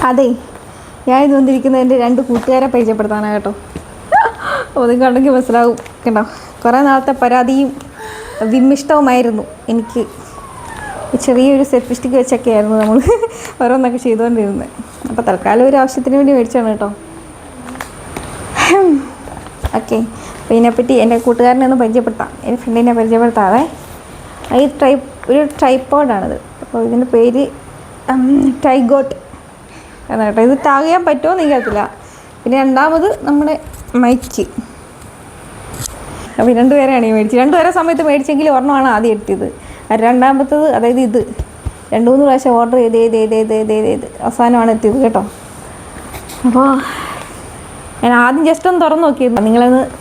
അതെ, ഞാൻ ഇത് വന്നിരിക്കുന്നത് എൻ്റെ 2 കൂട്ടുകാരെ പരിചയപ്പെടുത്താനാണ് കേട്ടോ. ഒന്നും കണ്ടെങ്കിൽ മനസ്സിലാവും കേട്ടോ. കുറേ നാളത്തെ പരാതിയും വിമ്മിഷ്ടവുമായിരുന്നു എനിക്ക്. ചെറിയൊരു സെൽഫിസ്റ്റിക്ക് വെച്ചൊക്കെ ആയിരുന്നു നമ്മൾ ഓരോന്നൊക്കെ ചെയ്തുകൊണ്ടിരുന്നത്. അപ്പോൾ തൽക്കാലം ഒരു ആവശ്യത്തിന് വേണ്ടി മേടിച്ചാണ് കേട്ടോ. ഓക്കെ, അപ്പോൾ ഇതിനെപ്പറ്റി എൻ്റെ കൂട്ടുകാരനെ ഒന്ന് പരിചയപ്പെടുത്താം, എൻ്റെ ഫ്രണ്ടിനെ പരിചയപ്പെടുത്താവേ. ഈ ഒരു ട്രൈപ്പോഡാണിത്. അപ്പോൾ ഇതിൻ്റെ പേര് ടൈഗോട്ട് എന്നാണ് കേട്ടോ. ഇത് ടാഗ് ചെയ്യാൻ പറ്റുമോ എന്ന് എനിക്കറിയില്ല. പിന്നെ രണ്ടാമത് നമ്മുടെ മൈക്ക്. അപ്പോൾ 2 പേരെയാണ് ഈ മേടിച്ചത്. 2 പേരെ സമയത്ത് മേടിച്ചെങ്കിൽ ഒരെണ്ണമാണ് ആദ്യം എടുത്തത്. രണ്ടാമത്തത് അതായത് ഇത് 2-3 പ്രാവശ്യം ഓർഡർ ചെയ്ത് അവസാനമാണ് എത്തിയത് കേട്ടോ. അപ്പോൾ ഞാൻ ആദ്യം ജസ്റ്റ് ഒന്ന് തുറന്ന് നോക്കിയിരുന്നു.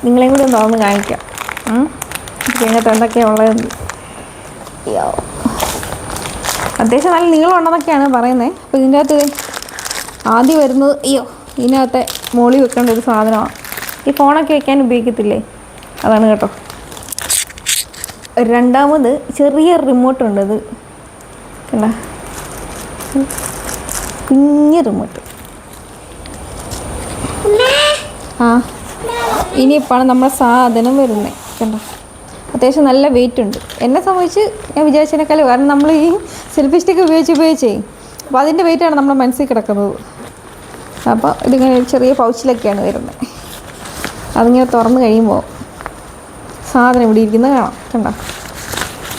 നിങ്ങളെയും കൂടി ഒന്ന് തുറന്ന് കാണിക്കാം. ഇതിനകത്ത് എന്തൊക്കെയാണ് ഉള്ളതെന്ന്. അത്യാവശ്യം നല്ല നീളമുണ്ടെന്നൊക്കെയാണ് പറയുന്നത്. അപ്പോൾ ഇതിൻ്റെ അകത്ത് ആദ്യം വരുന്നത് ഇതിനകത്തെ മോളി വെക്കേണ്ട ഒരു സാധനമാണ്. ഈ ഫോണൊക്കെ വയ്ക്കാൻ ഉപയോഗിക്കത്തില്ലേ, അതാണ് കേട്ടോ. രണ്ടാമത് ചെറിയ റിമോട്ടുണ്ട്. ഇത് കണ്ട, കുഞ്ഞ് റിമോട്ട്. ഇനിയിപ്പോഴാണ് നമ്മുടെ സാധനം വരുന്നത് കണ്ടോ. അത്യാവശ്യം നല്ല വെയിറ്റ് ഉണ്ട്. എന്നെ സംബന്ധിച്ച് ഞാൻ വിചാരിച്ചതിനേക്കാളും, കാരണം നമ്മൾ ഈ സെൽഫി സ്റ്റിക്ക് ഉപയോഗിച്ചേ അപ്പോൾ അതിൻ്റെ വെയിറ്റാണ് നമ്മുടെ മനസ്സിൽ കിടക്കുന്നത്. അപ്പോൾ ഇതിങ്ങനെ ചെറിയ പൗച്ചിലൊക്കെയാണ് വരുന്നത്. അതിങ്ങനെ തുറന്ന് കഴിയുമ്പോൾ സാധനം ഇവിടെ ഇരിക്കുന്നത് കാണാം കണ്ടോ.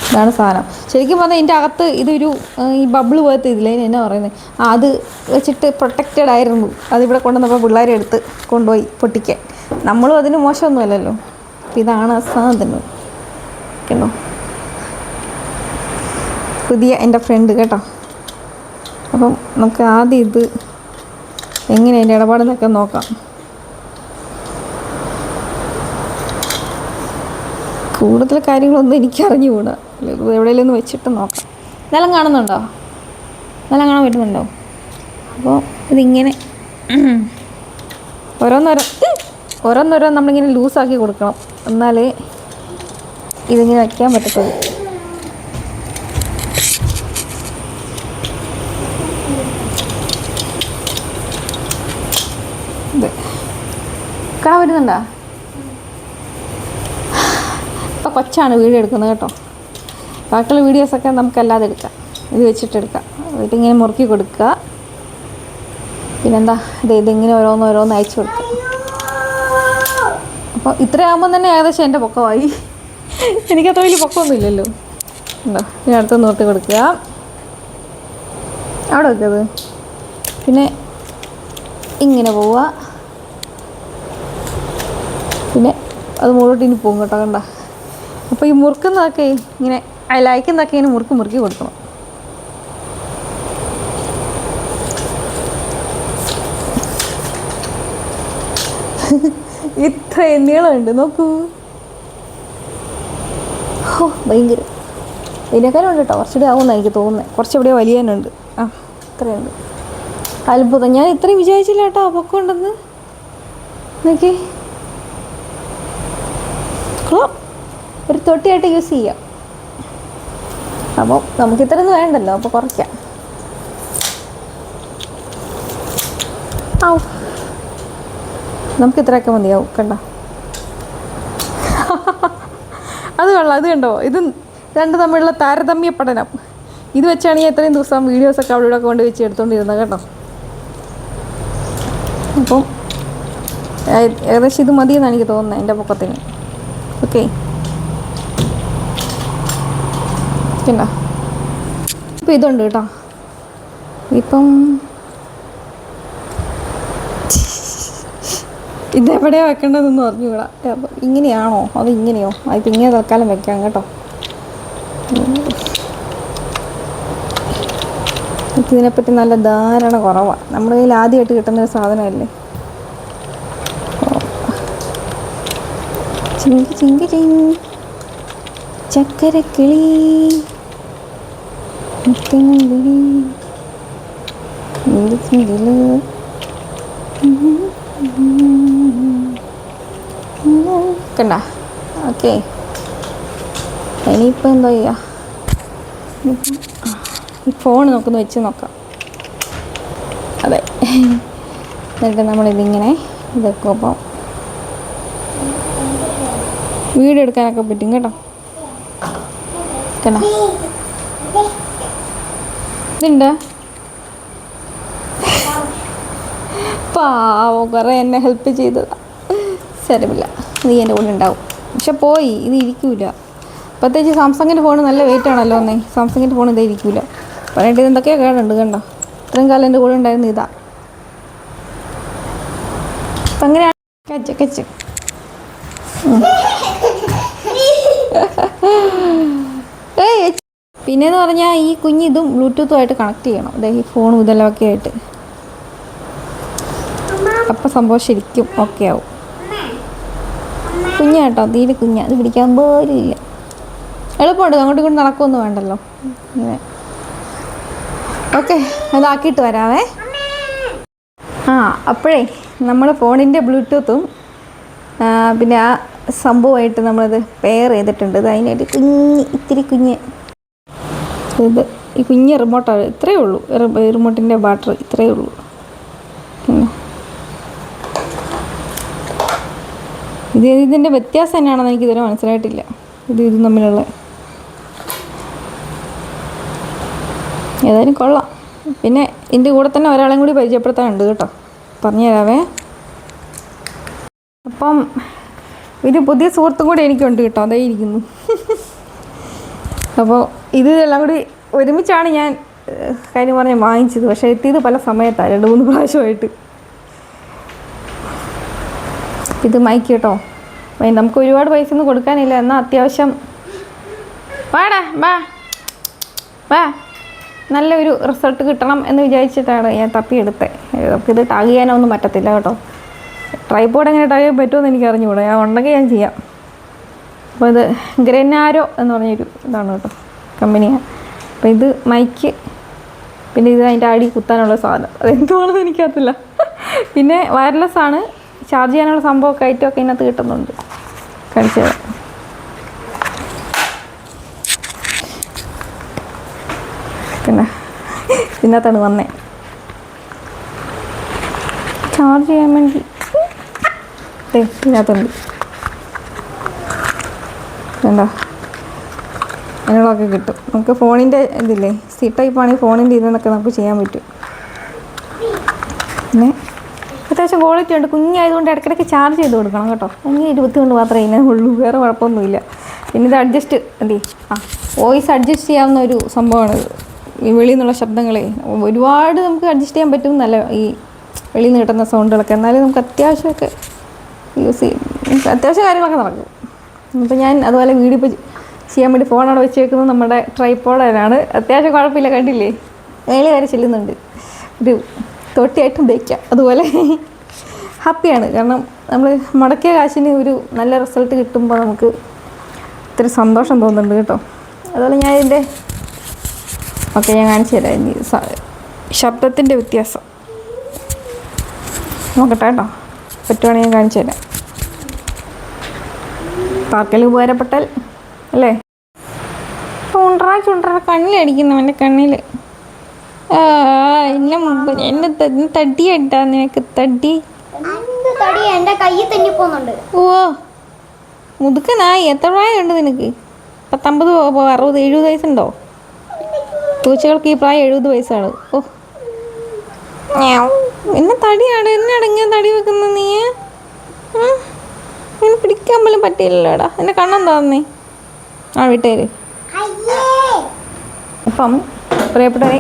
ഇതാണ് സാധനം. ശരിക്കും പറഞ്ഞാൽ ഇതിൻ്റെ അകത്ത് ഇതൊരു ഈ ബബിൾ പോലത്തെ ഇതില്ലേ എന്നാ പറയുന്നത്, അത് വെച്ചിട്ട് പ്രൊട്ടക്റ്റഡ് ആയിരുന്നു. അതിവിടെ കൊണ്ടുവന്നപ്പോൾ പിള്ളേരെ എടുത്ത് കൊണ്ടുപോയി പൊട്ടിക്കാൻ. നമ്മളും അതിന് മോശമൊന്നുമല്ലല്ലോ. അപ്പോൾ ഇതാണ് ആ സാധനം കേട്ടോ. പുതിയ എൻ്റെ ഫ്രണ്ട് കേട്ടോ. അപ്പം നമുക്ക് ആദ്യം ഇത് എങ്ങനെ അതിൻ്റെ ഇടപാടെന്നൊക്കെ നോക്കാം. കൂടുതൽ കാര്യങ്ങളൊന്നും എനിക്ക് അറിഞ്ഞുകൂടാ. എവിടെയെങ്കിലും ഒന്ന് വെച്ചിട്ട് നോക്കാം. നിലം കാണുന്നുണ്ടോ? നിലം കാണാൻ പറ്റുന്നുണ്ടോ? അപ്പോൾ ഇതിങ്ങനെ ഓരോന്നോരോ നമ്മളിങ്ങനെ ലൂസാക്കി കൊടുക്കണം, എന്നാലേ ഇതിങ്ങനെ വയ്ക്കാൻ പറ്റത്തുള്ളൂ. കാണാൻ പറ്റുന്നുണ്ടോ? ഇപ്പോൾ കൊച്ചാണ് വീഡിയോ എടുക്കുന്നത് കേട്ടോ. ബാക്കിയുള്ള വീഡിയോസൊക്കെ നമുക്കല്ലാതെ എടുക്കാം, ഇത് വെച്ചിട്ടെടുക്കാം. ഇതിങ്ങനെ മുറുക്കി കൊടുക്കുക. പിന്നെന്താ, ഇതിങ്ങനെ ഓരോന്ന് അയച്ചു കൊടുക്കുക. അപ്പോൾ ഇത്രയാകുമ്പം തന്നെ ഏകദേശം എൻ്റെ പൊക്കമായി. എനിക്കത്ര വലിയ പൊക്കമൊന്നും ഇല്ലല്ലോ. ഉണ്ടോ, ഇനി അടുത്ത് നിർത്തി കൊടുക്കുക. അവിടെ വെക്കത്. പിന്നെ ഇങ്ങനെ പോവുക. പിന്നെ അത് മുകളിലോട്ട് ഇനി പോകും കേട്ടോ. കണ്ട, അപ്പോൾ ഈ മുറുക്കുന്നതൊക്കെ ഇങ്ങനെ ലൈക്കുന്നതൊക്കെ ഇങ്ങനെ മുറുക്കി കൊടുക്കണം. ഇത്ര നീളമുണ്ട് നോക്കൂ. ഭയങ്കര ഇതിനേക്കാളും ഉണ്ട് കേട്ടോ. കുറച്ചുകൂടി ആവുമെന്നാണ് എനിക്ക് തോന്നുന്നത്. കുറച്ചെവിടെയോ വലിയാനുണ്ട്. ഇത്രയുണ്ട്. അത്ഭുതം, ഞാൻ ഇത്രയും വിചാരിച്ചില്ല കേട്ടോ പൊക്കം ഉണ്ടെന്ന്. നോക്കി, ഒരു തൊട്ടിയായിട്ട് യൂസ് ചെയ്യാം. അപ്പോൾ നമുക്ക് ഇത്രയൊന്നും വേണ്ടല്ലോ, അപ്പോൾ കുറയ്ക്കാം. നമുക്ക് ഇത്രയൊക്കെ മതിയാവും. കണ്ടോ, അത് കൊള്ളാം. അത് കണ്ടോ, ഇത് 2 തമ്മിലുള്ള താരതമ്യ പഠനം. ഇത് വെച്ചാണ് ഞാൻ ഇത്രയും ദിവസം വീഡിയോസൊക്കെ അവിടെ ഇവിടെ കൊണ്ട് വെച്ച് എടുത്തുകൊണ്ടിരുന്നത് കേട്ടോ. അപ്പം ഏകദേശം ഇത് മതിയെന്നാണ് എനിക്ക് തോന്നുന്നത് എൻ്റെ പൊക്കത്തിന്. ഓക്കെ, കണ്ടോ. ഇപ്പം ഇതുണ്ട് കേട്ടോ. ഇപ്പം ഇതെവിടെയാണ് വെക്കേണ്ടതെന്ന് പറഞ്ഞുകൂടാ. അപ്പം ഇങ്ങനെയാണോ അത് ഇങ്ങനെയോ? അതിപ്പോൾ ഇങ്ങനെ തൽക്കാലം വെക്കാം കേട്ടോ. ഇതിനെപ്പറ്റി നല്ല ധാരണ കുറവാണ്. നമ്മുടെ കയ്യിൽ ആദ്യമായിട്ട് കിട്ടുന്നൊരു സാധനമല്ലേ. ചക്കരക്കിളി കണ്ട. ഓക്കെ, ഇനിയിപ്പോൾ എന്താ ചെയ്യുക? ഈ ഫോൺ നമുക്കൊന്ന് വെച്ച് നോക്കാം. അതെ. എന്നിട്ട് നമ്മളിതിങ്ങനെ ഇതൊക്കെ അപ്പം വീഡിയോ എടുക്കാനൊക്കെ പറ്റും കേട്ടോ. കേട്ടോ ഇതുണ്ട് പാവോ, കുറേ എന്നെ ഹെൽപ്പ് ചെയ്തതാണ്. സാരമില്ല, നീ എൻ്റെ കൂടെ ഉണ്ടാവും. പക്ഷെ പോയി ഇത് ഇരിക്കൂല. പ്രത്യേകിച്ച് സാംസങ്ങിൻ്റെ ഫോൺ നല്ല വെയിറ്റ് ആണല്ലോ. ഒന്നേ സാംസങ്ങിൻ്റെ ഫോൺ ഇതേ ഇരിക്കൂല. പറഞ്ഞിട്ട് എന്തൊക്കെയോ കേടുണ്ട് കണ്ടോ. ഇത്രയും കാലം എൻ്റെ കൂടെ ഉണ്ടായിരുന്നു ഇതാ. അപ്പം അങ്ങനെയാണ് കച്ച് പിന്നെയെന്ന് പറഞ്ഞാൽ ഈ കുഞ്ഞിതും ബ്ലൂടൂത്തുമായിട്ട് കണക്ട് ചെയ്യണം. അതെ ഈ ഫോണും ഇതെല്ലാം ഒക്കെ ആയിട്ട്. അപ്പം സംഭവം ശരിക്കും ഓക്കെ ആവും. കുഞ്ഞാട്ടോ, തീരെ കുഞ്ഞാ. അത് പിടിക്കാൻ പോലും ഇല്ല. എളുപ്പമുണ്ട്, അങ്ങോട്ടും ഇങ്ങോട്ടും നടക്കുമൊന്നും വേണ്ടല്ലോ. ഇങ്ങനെ ഓക്കെ, അതാക്കിയിട്ട് വരാവേ. അപ്പോഴേ നമ്മൾ ഫോണിൻ്റെ ബ്ലൂടൂത്തും പിന്നെ ആ സംഭവമായിട്ട് നമ്മളത് പെയർ ചെയ്തിട്ടുണ്ട്. ഇത് അതിനായിട്ട് ഇത്തിരി കുഞ്ഞ് ഇത് ഈ കുഞ്ഞ് റിമോട്ടാണ്. ഇത്രയേ ഉള്ളൂ റിമോട്ടിൻ്റെ ബാറ്ററി, ഇത്രയേ ഉള്ളൂ. ഇതിൻ്റെ വ്യത്യാസം എന്നാണെന്ന് എനിക്ക് ഇതുവരെ മനസ്സിലായിട്ടില്ല. ഇതും തമ്മിലുള്ള ഏതായാലും കൊള്ളാം. പിന്നെ ഇതിൻ്റെ കൂടെ തന്നെ ഒരാളെയും കൂടി പരിചയപ്പെടുത്താനുണ്ട് കേട്ടോ, പറഞ്ഞു തരാവേ. അപ്പം ഒരു പുതിയ സുഹൃത്തും കൂടി എനിക്കുണ്ട് കേട്ടോ, അതേ ഇരിക്കുന്നു. അപ്പോൾ ഇതെല്ലാം കൂടി ഒരുമിച്ചാണ് ഞാൻ കാര്യം പറഞ്ഞ് വാങ്ങിച്ചത്. പക്ഷേ എത്തിയത് പല സമയത്താണ്, 2-3 പ്രാവശ്യമായിട്ട്. ഇത് മൈക്ക് കേട്ടോ. നമുക്ക് ഒരുപാട് പൈസ ഒന്നും കൊടുക്കാനില്ല, എന്നാൽ അത്യാവശ്യം വാ നല്ലൊരു റിസൾട്ട് കിട്ടണം എന്ന് വിചാരിച്ചിട്ടാണ് ഞാൻ തപ്പിയെടുത്തത്. നമുക്കിത് ടാഗ് ചെയ്യാനൊന്നും പറ്റത്തില്ല കേട്ടോ. ട്രൈപോഡ് എങ്ങനെ ടാഗ് ചെയ്യാൻ പറ്റുമെന്ന് എനിക്ക് അറിഞ്ഞുകൂടാ. ഞാൻ ഉണ്ടെങ്കിൽ ഞാൻ ചെയ്യാം. അപ്പോൾ ഇത് ഗ്രനാരോ എന്ന് പറഞ്ഞൊരു ഇതാണ് കേട്ടോ, കമ്പനിയാണ്. അപ്പോൾ ഇത് മൈക്ക്, പിന്നെ ഇത് അതിൻ്റെ അടി കുത്താനുള്ള സാധനം, അതെന്തുവാണെന്ന് എനിക്കറിയില്ല. പിന്നെ വയർലെസ് ആണ്, ചാർജ് ചെയ്യാനുള്ള സംഭവമൊക്കെ ഐറ്റമൊക്കെ ഇതിനകത്ത് കിട്ടുന്നുണ്ട്. കാണിച്ചത് പിന്നെ ഇതിനകത്താണ് വന്നേ ചാർജ് ചെയ്യാൻ വേണ്ടി. ഇതിനകത്തുണ്ട് എന്താ അതിനുള്ളതൊക്കെ കിട്ടും. നമുക്ക് ഫോണിൻ്റെ ഇതില്ലേ, സി ടൈപ്പാണെങ്കിൽ ഫോണിൻ്റെ ഇതിനൊക്കെ നമുക്ക് ചെയ്യാൻ പറ്റും. പിന്നെ അത്യാവശ്യം ക്വാളിറ്റി ഉണ്ട്. കുഞ്ഞായതുകൊണ്ട് ഇടയ്ക്കിടയ്ക്ക് ചാർജ് ചെയ്ത് കൊടുക്കണം കേട്ടോ. 20 കൊണ്ട് മാത്രമേ ഇതിനെ ഉള്ളൂ, വേറെ കുഴപ്പമൊന്നുമില്ല. പിന്നെ ഇത് അഡ്ജസ്റ്റ് വോയിസ് അഡ്ജസ്റ്റ് ചെയ്യാവുന്ന ഒരു സംഭവമാണ്. ഈ വെളിയിൽ നിന്നുള്ള ശബ്ദങ്ങളെ ഒരുപാട് നമുക്ക് അഡ്ജസ്റ്റ് ചെയ്യാൻ പറ്റും. നല്ല ഈ വെളിയിൽ നിന്ന് കിട്ടുന്ന സൗണ്ടുകളൊക്കെ, എന്നാലും നമുക്ക് അത്യാവശ്യമൊക്കെ യൂസ് ചെയ്യും. അത്യാവശ്യം കാര്യങ്ങളൊക്കെ നടക്കും. ഇപ്പം ഞാൻ അതുപോലെ വീഡിയോ ഇപ്പോൾ ചെയ്യാൻ വേണ്ടി ഫോണവിടെ വെച്ച് വെക്കുന്നത് നമ്മുടെ ട്രൈപോഡിലാണ്. അത്യാവശ്യം കുഴപ്പമില്ല, കണ്ടില്ലേ മേലെ വരെ ചെല്ലുന്നുണ്ട്. ഒരു തൊട്ടിയായിട്ടും ഉപയോഗിക്കാം. അതുപോലെ ഹാപ്പിയാണ്, കാരണം നമ്മൾ മുടക്കിയ കാശിന് ഒരു നല്ല റിസൾട്ട് കിട്ടുമ്പോൾ നമുക്ക് ഇത്തിരി സന്തോഷം തോന്നുന്നുണ്ട് കേട്ടോ. അതുപോലെ ഞാൻ ഇതിൻ്റെ ഞാൻ കാണിച്ചു തരാം. ഇനി ശബ്ദത്തിൻ്റെ വ്യത്യാസം നോക്കട്ടെ കേട്ടോ, പറ്റുവാണെങ്കിൽ ഞാൻ കാണിച്ചു തരാം. പാർക്കെല്ലാം ഉപകാരപ്പെട്ടാൽ അല്ലേ. ചുണ്ടറ കണ്ണിലടിക്കുന്നു, എൻ്റെ കണ്ണിൽ. എന്നെ തടിയായിട്ടാ നിനക്ക് തടി. ഓ മുതുക്കനായി. എത്ര പ്രായമുണ്ട് നിനക്ക്? 50, 60, 70 വയസ്സുണ്ടോ? പൂച്ചകൾക്ക് ഈ പ്രായം 70 വയസ്സാണ്. ഓ എന്നെ തടിയാണ്, എന്നാണ് ഇങ്ങനെ തടി വെക്കുന്ന നീ? എന്നെ പിടിക്കാൻ പോലും പറ്റില്ലല്ലോടാ. എന്നെ കണ്ണെന്താന്നേ വിട്ടേര്. അപ്പം പ്രിയപ്പെട്ടവരെ,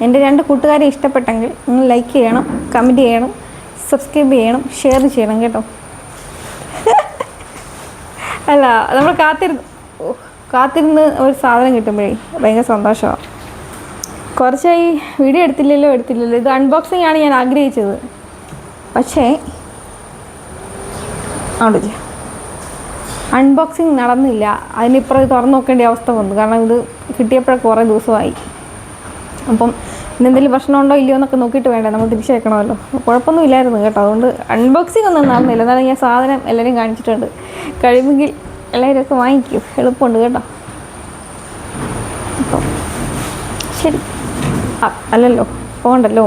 എൻ്റെ 2 കൂട്ടുകാരെ ഇഷ്ടപ്പെട്ടെങ്കിൽ നിങ്ങൾ ലൈക്ക് ചെയ്യണം, കമൻറ്റ് ചെയ്യണം, സബ്സ്ക്രൈബ് ചെയ്യണം, ഷെയർ ചെയ്യണം കേട്ടോ. അല്ല, നമ്മൾ കാത്തിരുന്ന് ഒരു സാധനം കിട്ടുമ്പോഴേ ഭയങ്കര സന്തോഷമാണ്. കുറച്ചായി വീഡിയോ എടുത്തില്ലല്ലോ. ഇത് അൺബോക്സിങ് ആണ് ഞാൻ ആഗ്രഹിച്ചത്, പക്ഷേ അൺബോക്സിങ് നടന്നില്ല. അതിനിപ്പുറം തുറന്നു നോക്കേണ്ട അവസ്ഥ വന്നു, കാരണം ഇത് കിട്ടിയപ്പോഴൊക്കെ കുറേ ദിവസമായി. അപ്പം ഇന്നെന്തെങ്കിലും പ്രശ്നമുണ്ടോ ഇല്ലയോ എന്നൊക്കെ നോക്കിയിട്ട് വേണ്ടേ നമ്മൾ തിരിച്ചേക്കണമല്ലോ. കുഴപ്പമൊന്നും ഇല്ലായിരുന്നു കേട്ടോ. അതുകൊണ്ട് അൺബോക്സിങ് ഒന്നും നടന്നില്ല. എന്നാലും ഞാൻ സാധനം എല്ലാവരെയും കാണിച്ചിട്ടുണ്ട്. കഴിയുമെങ്കിൽ എല്ലാവരും ഒക്കെ വാങ്ങിക്കും, എളുപ്പമുണ്ട് കേട്ടോ. അപ്പം ശരി, അല്ലല്ലോ പോകണ്ടല്ലോ.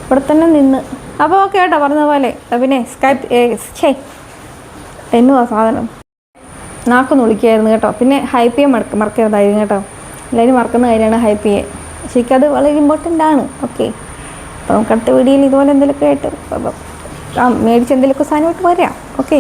ഇവിടെ തന്നെ നിന്ന്. അപ്പോൾ ഓക്കെ കേട്ടോ, പറഞ്ഞ പോലെ. പിന്നെ സ്കൈപ്പ് എന്നുവാ സാധനം നാക്കൊന്ന് വിളിക്കുമായിരുന്നു കേട്ടോ. പിന്നെ ഹൈപ്പ് ചെയ്യാൻ മറക്കരുതായിരുന്നു കേട്ടോ. എല്ലാവരും മറക്കുന്ന കാര്യമാണ് ഹൈപ്പ് ചെയ്യാൻ. ശരിക്കും അത് വളരെ ഇമ്പോർട്ടൻ്റ് ആണ്. ഓക്കെ, അപ്പോൾ നമുക്ക് അടുത്ത വീഡിയോയിൽ ഇതുപോലെ എന്തെങ്കിലുമൊക്കെ ആയിട്ട് മേടിച്ച് എന്തെങ്കിലുമൊക്കെ സാധനമായിട്ട് വരാം. ഓക്കെ.